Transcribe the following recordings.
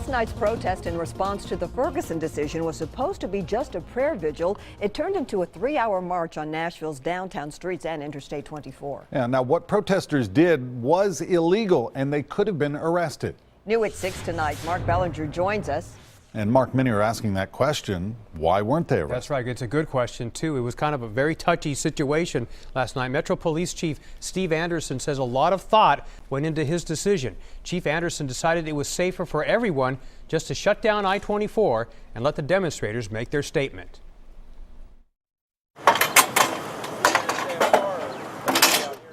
Last night's protest in response to the Ferguson decision was supposed to be just a prayer vigil. It turned into a 3-hour march on Nashville's downtown streets and Interstate 24. Yeah, now what protesters did was illegal and they could have been arrested. New at 6 tonight, Mark Bellinger joins us. And Mark, many are asking that question. Why weren't they arrested? That's right. It's a good question, too. It was kind of a very touchy situation last night. Metro Police Chief Steve Anderson says a lot of thought went into his decision. Chief Anderson decided it was safer for everyone just to shut down I-24 and let the demonstrators make their statement.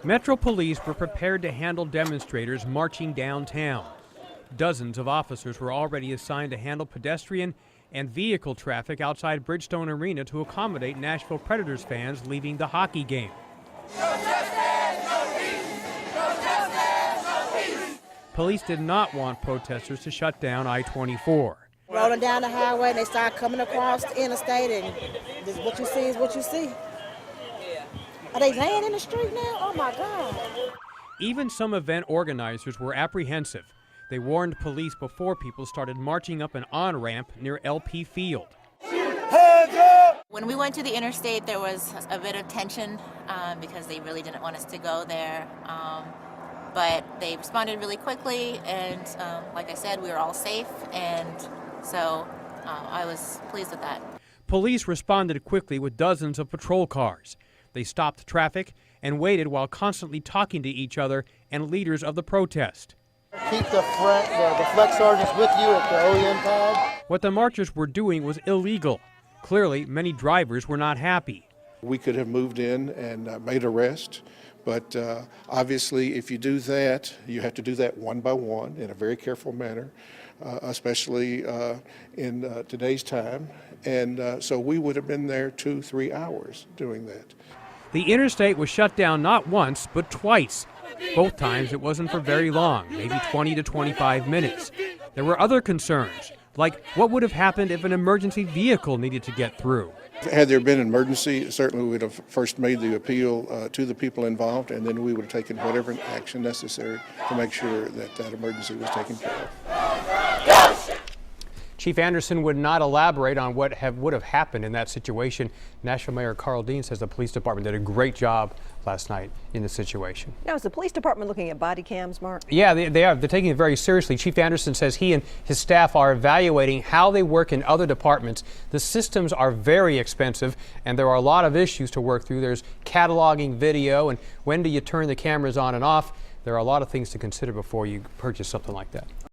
Metro Police were prepared to handle demonstrators marching downtown. Dozens of officers were already assigned to handle pedestrian and vehicle traffic outside Bridgestone Arena to accommodate Nashville Predators fans leaving the hockey game. Police did not want protesters to shut down I-24. Rolling down the highway, and they start coming across the interstate, and what you see is what you see. Are they laying in the street now? Oh my God. Even some event organizers were apprehensive. They warned police before people started marching up an on-ramp near LP Field. When we went to the interstate, there was a bit of tension because they really didn't want us to go there. But they responded really quickly, and like I said, we were all safe, and so I was pleased with that. Police responded quickly with dozens of patrol cars. They stopped traffic and waited while constantly talking to each other and leaders of the protest. Keep the flex sergeants with you at the OEM pad. What the marchers were doing was illegal. Clearly, many drivers were not happy. We could have moved in and made arrests, but obviously if you do that, you have to do that one by one in a very careful manner, especially in today's time. And so we would have been there 2-3 hours doing that. The interstate was shut down not once, but twice. Both times it wasn't for very long, maybe 20 to 25 minutes. There were other concerns, like what would have happened if an emergency vehicle needed to get through. Had there been an emergency, certainly we would have first made the appeal to the people involved, and then we would have taken whatever action necessary to make sure that that emergency was taken care of. Chief Anderson would not elaborate on what would have happened in that situation. Nashville Mayor Carl Dean says the police department did a great job last night in the situation. Now, is the police department looking at body cams, Mark? Yeah, they are. They're taking it very seriously. Chief Anderson says he and his staff are evaluating how they work in other departments. The systems are very expensive, and there are a lot of issues to work through. There's cataloging video, and when do you turn the cameras on and off? There are a lot of things to consider before you purchase something like that.